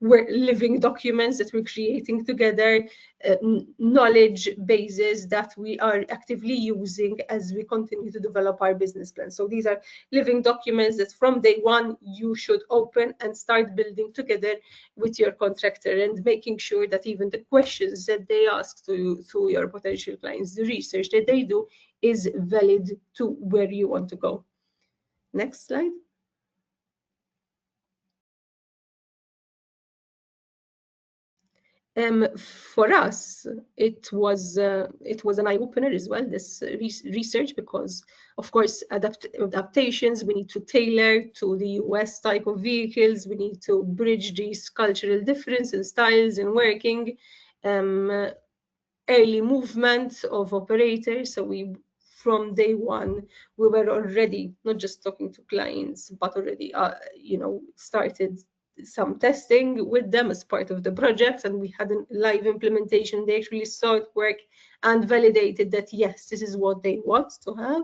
were living documents that we're creating together, knowledge bases that we are actively using as we continue to develop our business plan. So these are living documents that from day one you should open and start building together with your contractor, and making sure that even the questions that they ask to your potential clients, the research that they do, is valid to where you want to go. Next slide. For us, it was an eye-opener as well, this research, because of course adaptations we need to tailor to the US type of vehicles. We need to bridge these cultural differences, styles in working, early movement of operators. So from day one, we were already not just talking to clients, but already started some testing with them as part of the project, and we had a live implementation. They actually saw it work and validated that yes, this is what they want to have.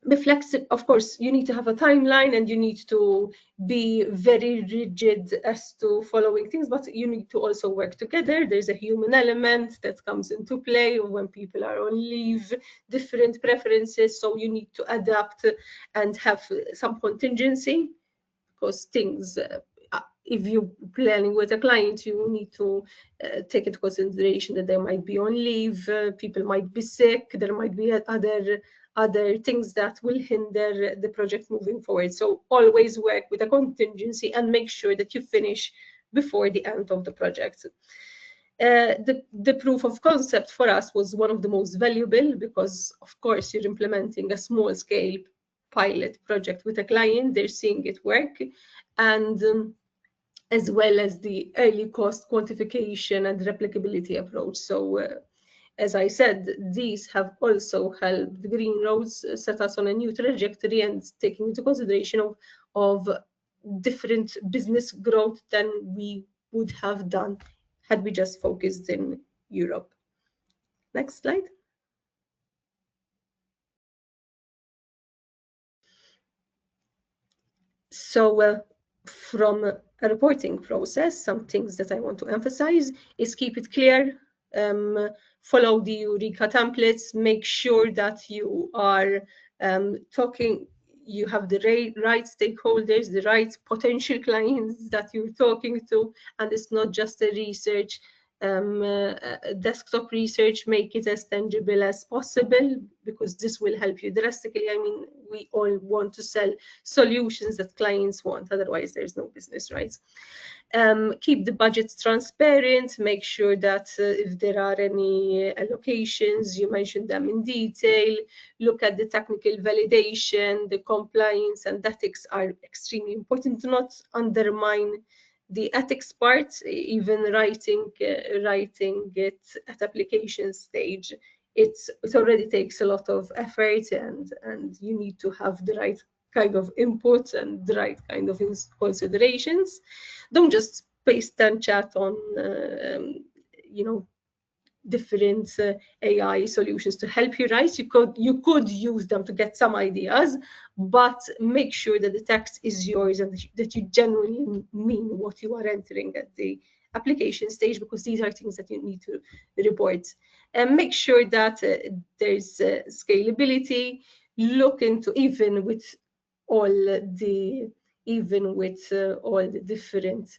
Be flexible, of course, you need to have a timeline, and you need to be very rigid as to following things, but you need to also work together. There's a human element that comes into play when people are on leave, different preferences, so you need to adapt and have some contingency, because things, if you're planning with a client, you need to take into consideration that they might be on leave, people might be sick, there might be other things that will hinder the project moving forward. So always work with a contingency and make sure that you finish before the end of the project. The proof of concept for us was one of the most valuable, because of course you're implementing a small scale pilot project with a client, they're seeing it work, and as well as the early cost quantification and replicability approach. So as I said, these have also helped the Green Roads set us on a new trajectory, and taking into consideration of different business growth than we would have done had we just focused in Europe. Next slide. So from a reporting process, some things that I want to emphasize is keep it clear, follow the Eureka templates, make sure that you are you have the right stakeholders, the right potential clients that you're talking to, and it's not just a research, desktop research. Make it as tangible as possible, because this will help you drastically. I mean, we all want to sell solutions that clients want, otherwise there's no business, right? Keep the budgets transparent, make sure that if there are any allocations, you mention them in detail. Look at the technical validation, the compliance and ethics are extremely important. Do not undermine the ethics part. Even writing it at application stage, it already takes a lot of effort, and you need to have the right kind of input and the right kind of considerations. Don't just paste and chat on different AI solutions to help you write. You could use them to get some ideas, but make sure that the text is yours and that you genuinely mean what you are entering at the application stage, because these are things that you need to report. And make sure that there's scalability. Look into, even with all the different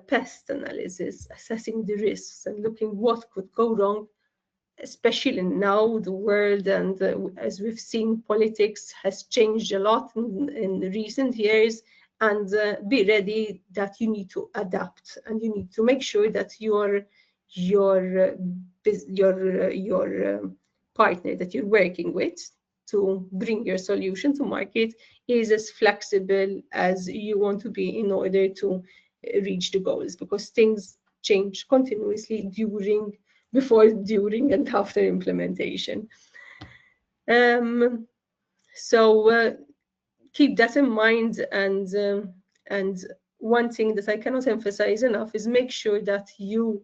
pest analysis, assessing the risks and looking what could go wrong, especially now the world, and as we've seen, politics has changed a lot in the recent years, and be ready that you need to adapt, and you need to make sure that your partner that you're working with to bring your solution to market is as flexible as you want to be in order to reach the goals, because things change continuously before, during, and after implementation. So keep that in mind, and one thing that I cannot emphasize enough is make sure that you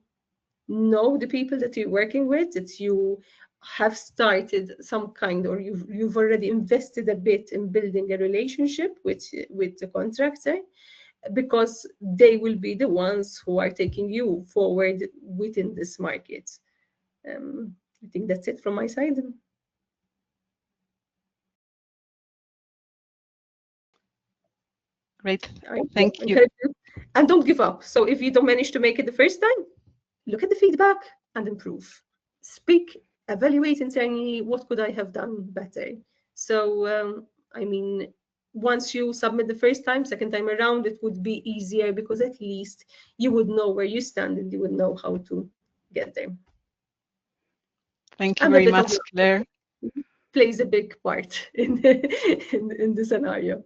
know the people that you're working with, that you have started some kind, or you've already invested a bit in building a relationship with the contractor, because they will be the ones who are taking you forward within this market. I think that's it from my side. Great, thank you. And don't give up. So if you don't manage to make it the first time, look at the feedback and improve. Speak, evaluate internally, what could I have done better? So, I mean, once you submit the first time, second time around, it would be easier, because at least you would know where you stand and you would know how to get there. Thank you very much, Claire. Plays a big part in the scenario.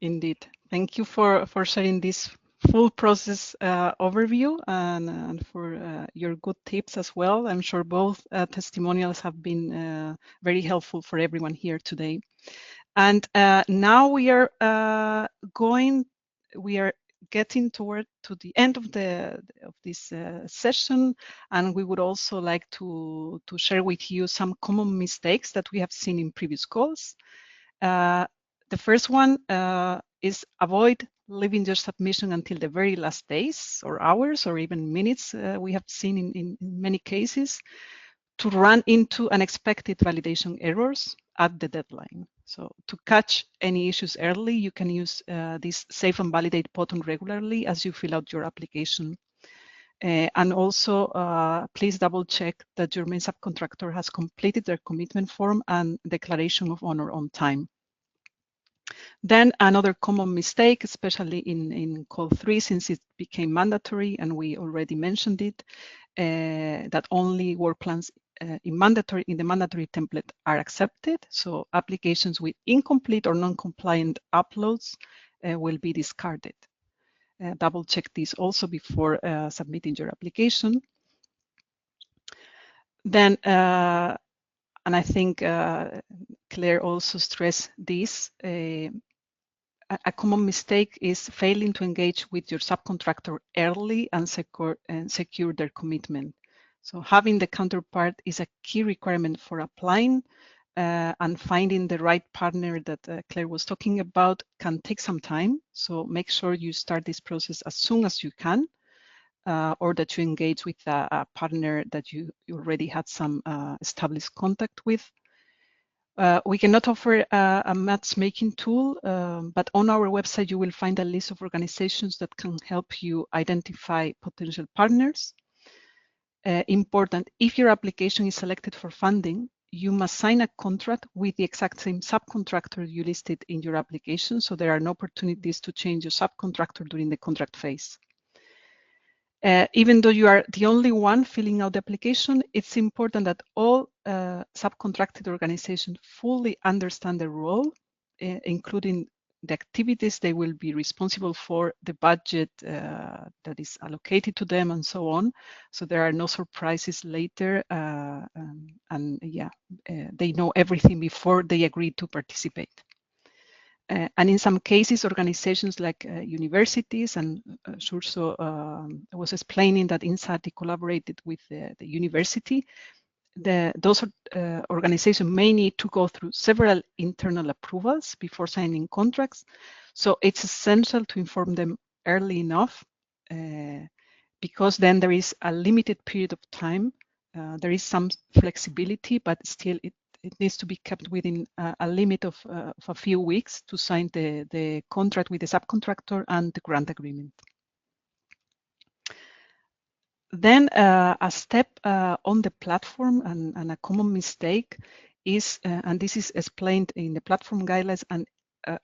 Indeed. Thank you for sharing this full process overview, and for your good tips as well. I'm sure both testimonials have been very helpful for everyone here today. And now we are getting to the end of this session, and we would also like to share with you some common mistakes that we have seen in previous calls. The first one is avoid leaving your submission until the very last days or hours or even minutes. We have seen in many cases to run into unexpected validation errors at the deadline. So to catch any issues early, you can use this Save and Validate button regularly as you fill out your application. And also, please double check that your main subcontractor has completed their commitment form and declaration of honor on time. Then another common mistake, especially in call 3, since it became mandatory, and we already mentioned it, that only work plans in the mandatory template are accepted. So applications with incomplete or non-compliant uploads will be discarded. Double check this also before submitting your application. Then, and I think Claire also stressed this, a common mistake is failing to engage with your subcontractor early and secure their commitment. So having the counterpart is a key requirement for applying, and finding the right partner that Claire was talking about can take some time. So make sure you start this process as soon as you can, or that you engage with a partner that you already had some established contact with. We cannot offer a matchmaking tool, but on our website you will find a list of organizations that can help you identify potential partners. Important, if your application is selected for funding, you must sign a contract with the exact same subcontractor you listed in your application, so there are no opportunities to change your subcontractor during the contract phase. Even though you are the only one filling out the application, it's important that all subcontracted organizations fully understand their role, including the activities they will be responsible for, the budget that is allocated to them, and so on. So there are no surprises later, and yeah, they know everything before they agree to participate. And in some cases, organizations like universities, and Surso was explaining that INSATI collaborated with the university. Those organizations may need to go through several internal approvals before signing contracts. So it's essential to inform them early enough, because then there is a limited period of time. There is some flexibility, but still it needs to be kept within a limit of a few weeks to sign the contract with the subcontractor and the grant agreement. Then a step on the platform, and a common mistake is, and this is explained in the platform guidelines and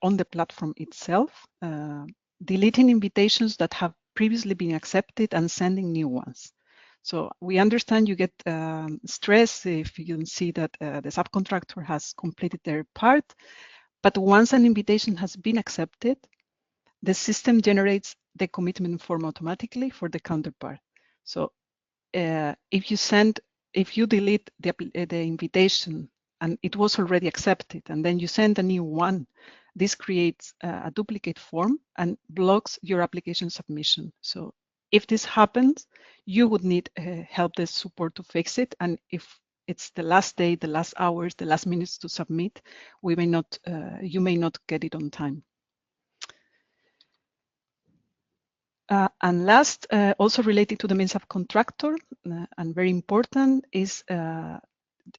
on the platform itself, deleting invitations that have previously been accepted and sending new ones. So we understand you get stress if you can see that the subcontractor has completed their part, but once an invitation has been accepted, the system generates the commitment form automatically for the counterpart. So if you delete the invitation and it was already accepted, and then you send a new one, this creates a duplicate form and blocks your application submission. So if this happens, you would need help desk support to fix it. And if it's the last day, the last hours, the last minutes to submit, we may not, you may not get it on time. And last, also related to the main subcontractor, and very important, is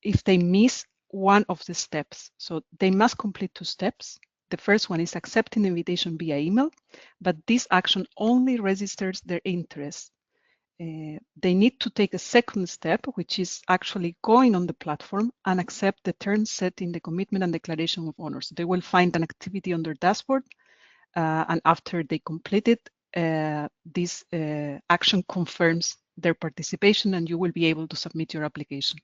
if they miss one of the steps. So they must complete 2 steps. The first one is accepting the invitation via email, but this action only registers their interest. They need to take a second step, which is actually going on the platform and accept the terms set in the commitment and declaration of honors. They will find an activity on their dashboard, and after they complete it, this action confirms their participation, and you will be able to submit your application.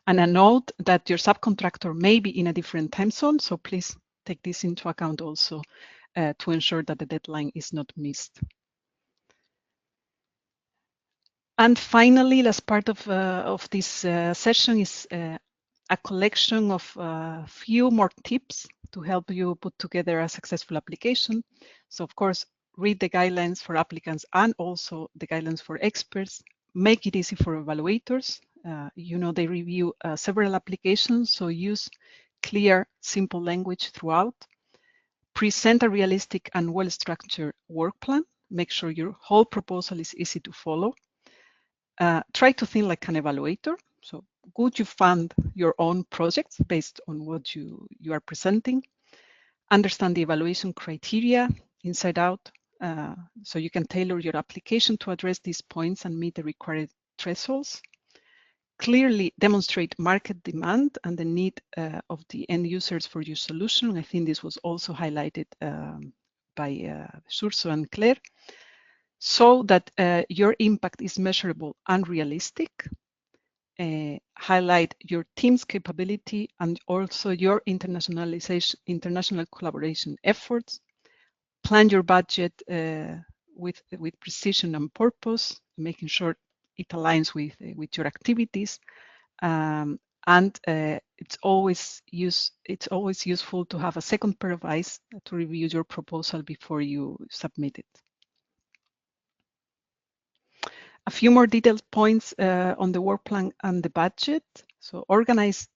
And a note that your subcontractor may be in a different time zone, so please take this into account also to ensure that the deadline is not missed. And finally, last part of this session is a collection of a few more tips to help you put together a successful application. So of course, read the guidelines for applicants and also the guidelines for experts. Make it easy for evaluators. You know, they review several applications, so use clear, simple language throughout. Present a realistic and well-structured work plan. Make sure your whole proposal is easy to follow. Try to think like an evaluator. So would you fund your own projects based on what you are presenting? Understand the evaluation criteria inside out, so you can tailor your application to address these points and meet the required thresholds. Clearly demonstrate market demand and the need of the end users for your solution. I think this was also highlighted by Surso and Claire, so that your impact is measurable and realistic. Highlight your team's capability and also your international collaboration efforts. Plan your budget with precision and purpose, making sure it aligns with your activities. And it's always useful to have a second pair of eyes to review your proposal before you submit it. A few more detailed points on the work plan and the budget. So organize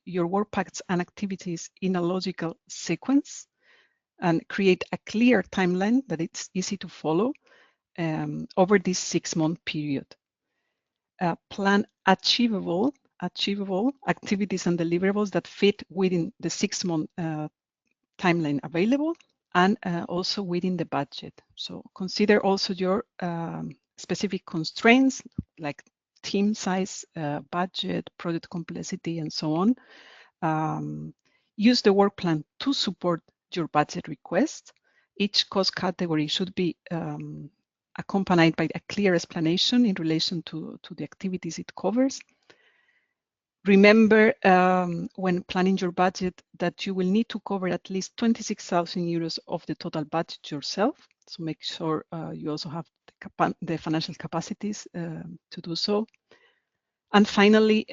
your work packs and activities in a logical sequence and create a clear timeline that it's easy to follow over this 6-month period. Plan achievable achievable activities and deliverables that fit within the 6-month timeline available, and also within the budget. So consider also your specific constraints like team size, budget, project complexity, and so on. Use the work plan to support your budget request. Each cost category should be accompanied by a clear explanation in relation to the activities it covers. Remember, when planning your budget, that you will need to cover at least 26,000 euros of the total budget yourself. So make sure you also have the financial capacities to do so. And finally,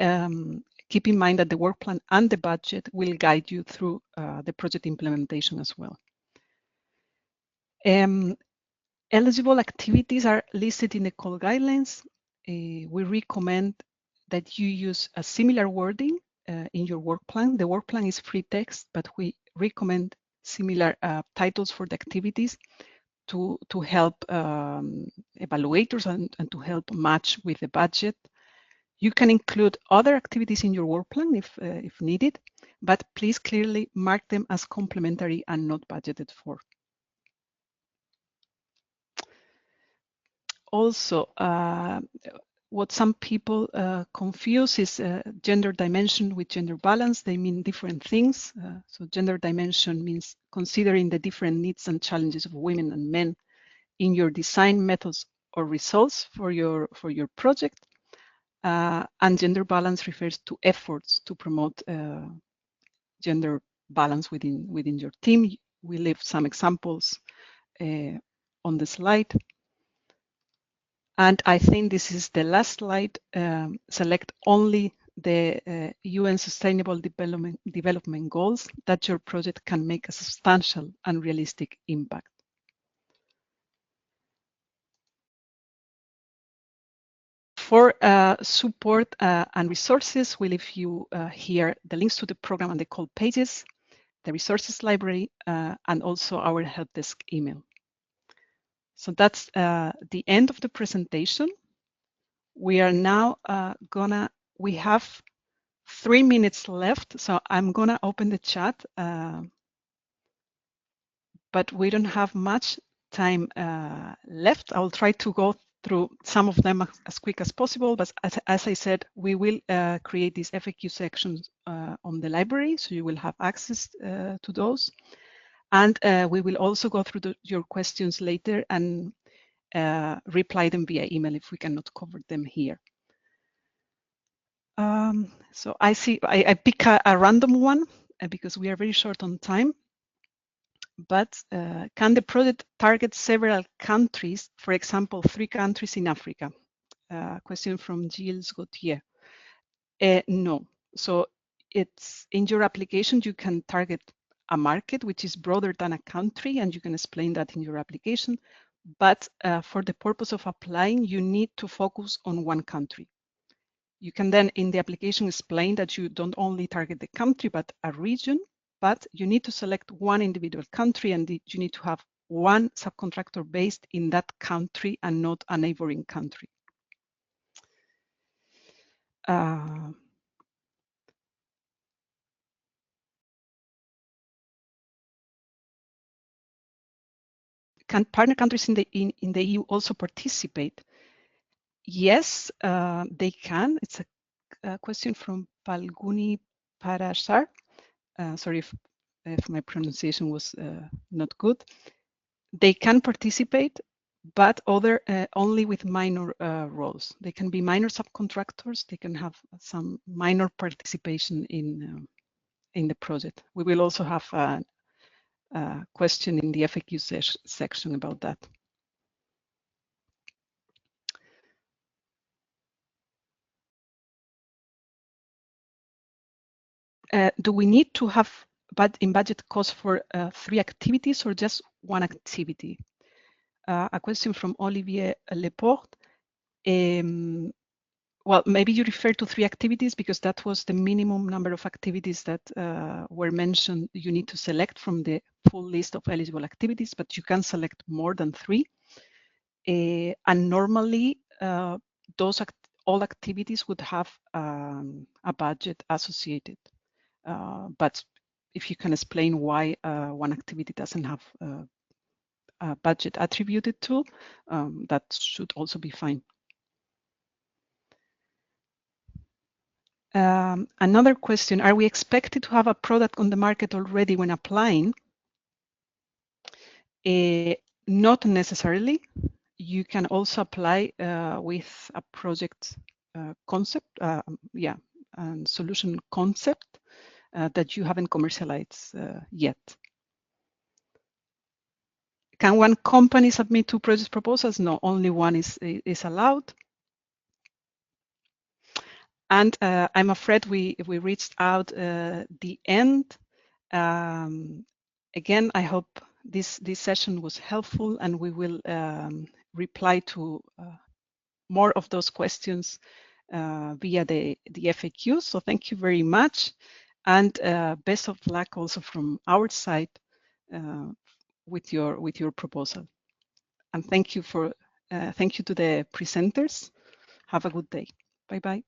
keep in mind that the work plan and the budget will guide you through the project implementation as well. Eligible activities are listed in the call guidelines. We recommend that you use a similar wording in your work plan. The work plan is free text, but we recommend similar titles for the activities to help evaluators and to help match with the budget. You can include other activities in your work plan if needed, but please clearly mark them as complementary and not budgeted for. Also, what some people confuse is gender dimension with gender balance. They mean different things. So gender dimension means considering the different needs and challenges of women and men in your design methods or results for your project. And gender balance refers to efforts to promote gender balance within your team. We leave some examples on the slide. And I think this is the last slide. Select only the UN Sustainable Development Goals that your project can make a substantial and realistic impact. For support and resources, we leave you here the links to the program and the call pages, the resources library, and also our help desk email. So that's the end of the presentation. We are now we have 3 minutes left, so I'm gonna open the chat, but we don't have much time left. I'll try to go through some of them as quick as possible, but as I said, we will create these FAQ sections on the library, so you will have access to those. And we will also go through your questions later and reply them via email if we cannot cover them here. So I see, I pick a random one because we are very short on time. But can the project target several countries, for example, 3 countries in Africa? Question from Gilles Gauthier. No. So it's in your application, you can target a market which is broader than a country, and you can explain that in your application. But for the purpose of applying, you need to focus on one country. You can then in the application explain that you don't only target the country, but a region, but you need to select one individual country, and you need to have one subcontractor based in that country and not a neighboring country. Can partner countries in the EU also participate? Yes, they can. It's a question from Palguni Parashar. Sorry if my pronunciation was not good. They can participate, but only with minor roles. They can be minor subcontractors. They can have some minor participation in the project. We will also have a question in the FAQ section about that. Do we need to have in budget cost for 3 activities or just one activity? A question from Olivier Leporte. Well, maybe you refer to 3 activities because that was the minimum number of activities that were mentioned. You need to select from the full list of eligible activities, but you can select more than 3. And normally, all activities would have a budget associated. But if you can explain why one activity doesn't have a budget attributed to, that should also be fine. Another question, are we expected to have a product on the market already when applying? Not necessarily. You can also apply with a project concept, and solution concept that you haven't commercialized yet. Can one company submit 2 project proposals? No, only one is allowed. And I'm afraid we reached out the end. Again, I hope this session was helpful, and we will reply to more of those questions via the FAQ. So thank you very much, and best of luck also from our side with your proposal. And thank you to the presenters. Have a good day. Bye bye.